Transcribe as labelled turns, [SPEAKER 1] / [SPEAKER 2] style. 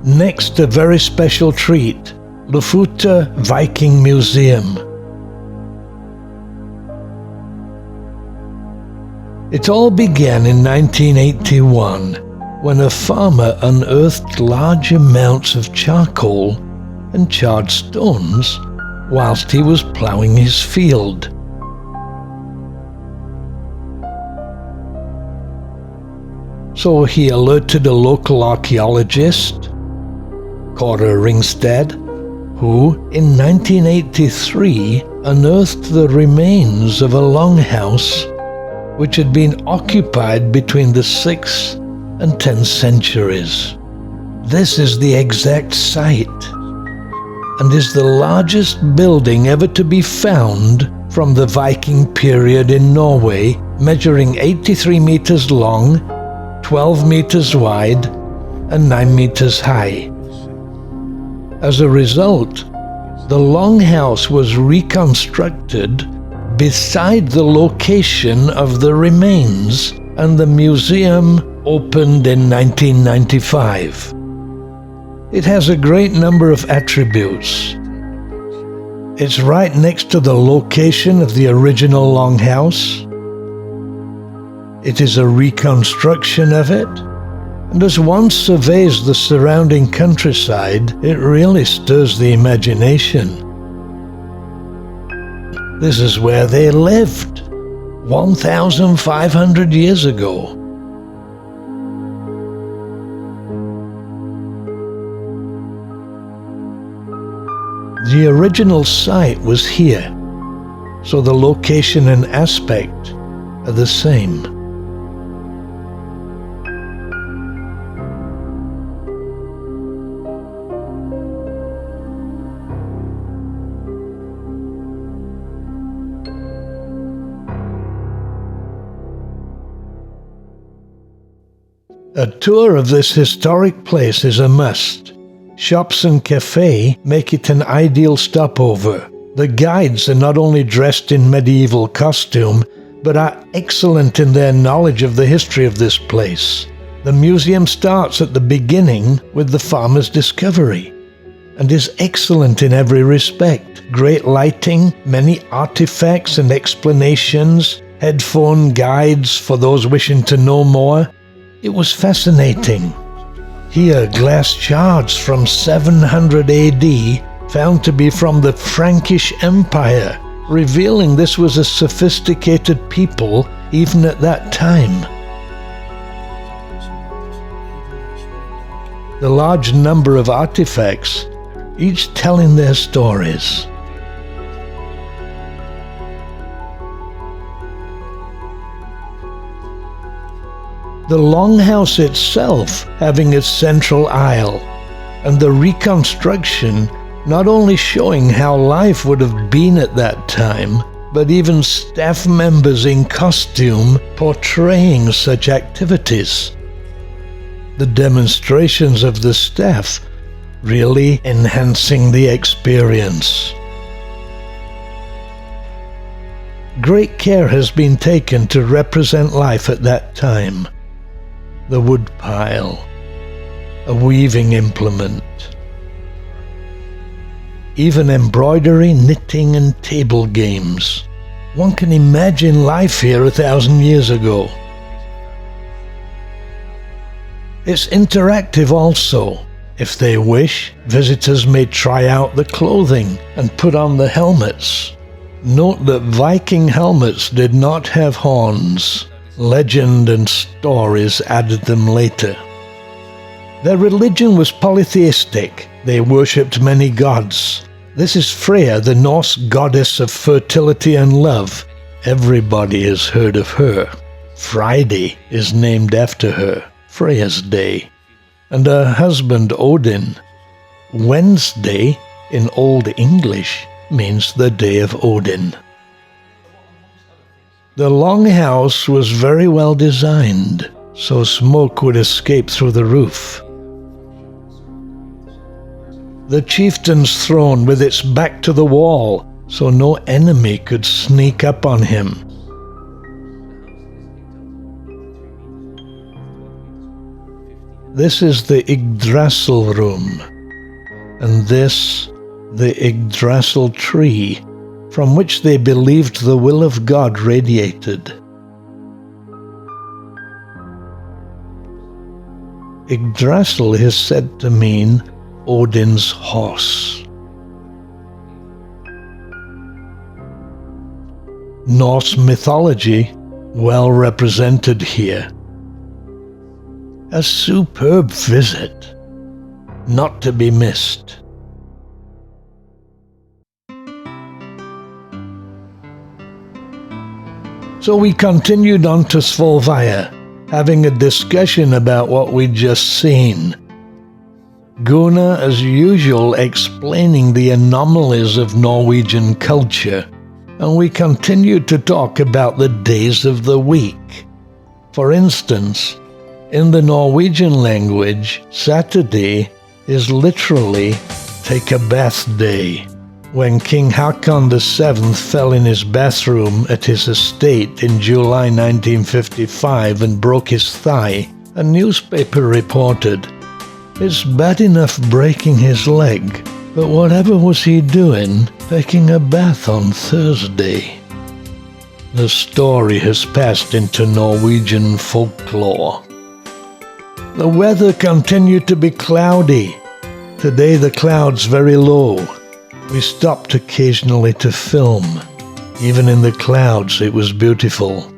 [SPEAKER 1] Next, a very special treat, Lofoten Viking Museum. It all began in 1981 when a farmer unearthed large amounts of charcoal and charred stones whilst he was ploughing his field. So he alerted a local archaeologist, Kåre Ringstad, who in 1983 unearthed the remains of a longhouse which had been occupied between the 6th and 10th centuries. This is the exact site and is the largest building ever to be found from the Viking period in Norway, measuring 83 meters long, 12 meters wide, and 9 meters high. As a result, the longhouse was reconstructed beside the location of the remains, and the museum opened in 1995. It has a great number of attributes. It's right next to the location of the original longhouse. It is a reconstruction of it, and as one surveys the surrounding countryside, it really stirs the imagination. This is where they lived 1,500 years ago. The original site was here, so the location and aspect are the same. A tour of this historic place is a must. Shops and cafes make it an ideal stopover. The guides are not only dressed in medieval costume, but are excellent in their knowledge of the history of this place. The museum starts at the beginning with the farmer's discovery, and is excellent in every respect. Great lighting, many artifacts and explanations, headphone guides for those wishing to know more. It was fascinating. Here, glass shards from 700 AD found to be from the Frankish Empire, revealing this was a sophisticated people even at that time. The large number of artifacts, each telling their stories. The longhouse itself having its central aisle, and the reconstruction not only showing how life would have been at that time, but even staff members in costume portraying such activities. The demonstrations of the staff really enhancing the experience. Great care has been taken to represent life at that time. The wood pile, a weaving implement, even embroidery, knitting and table games. One can imagine life here 1,000 years ago. It's interactive also. If they wish, visitors may try out the clothing and put on the helmets. Note that Viking helmets did not have horns. Legend and stories added them later. Their religion was polytheistic. They worshipped many gods. This is Freya, the Norse goddess of fertility and love. Everybody has heard of her. Friday is named after her, Freya's Day. And her husband Odin. Wednesday, in Old English, means the Day of Odin. The longhouse was very well designed, so smoke would escape through the roof. The chieftain's throne with its back to the wall, so no enemy could sneak up on him. This is the Yggdrasil room, and this the Yggdrasil tree, from which they believed the will of God radiated. Yggdrasil is said to mean Odin's horse. Norse mythology well represented here. A superb visit, not to be missed. So we continued on to Svolvaya, having a discussion about what we'd just seen. Gunnar, as usual, explaining the anomalies of Norwegian culture, and we continued to talk about the days of the week. For instance, in the Norwegian language, Saturday is literally take a bath day. When King Haakon VII fell in his bathroom at his estate in July 1955 and broke his thigh, a newspaper reported, "It's bad enough breaking his leg, but whatever was he doing taking a bath on Thursday?" The story has passed into Norwegian folklore. The weather continued to be cloudy. Today the clouds very low. We stopped occasionally to film. Even in the clouds it was beautiful.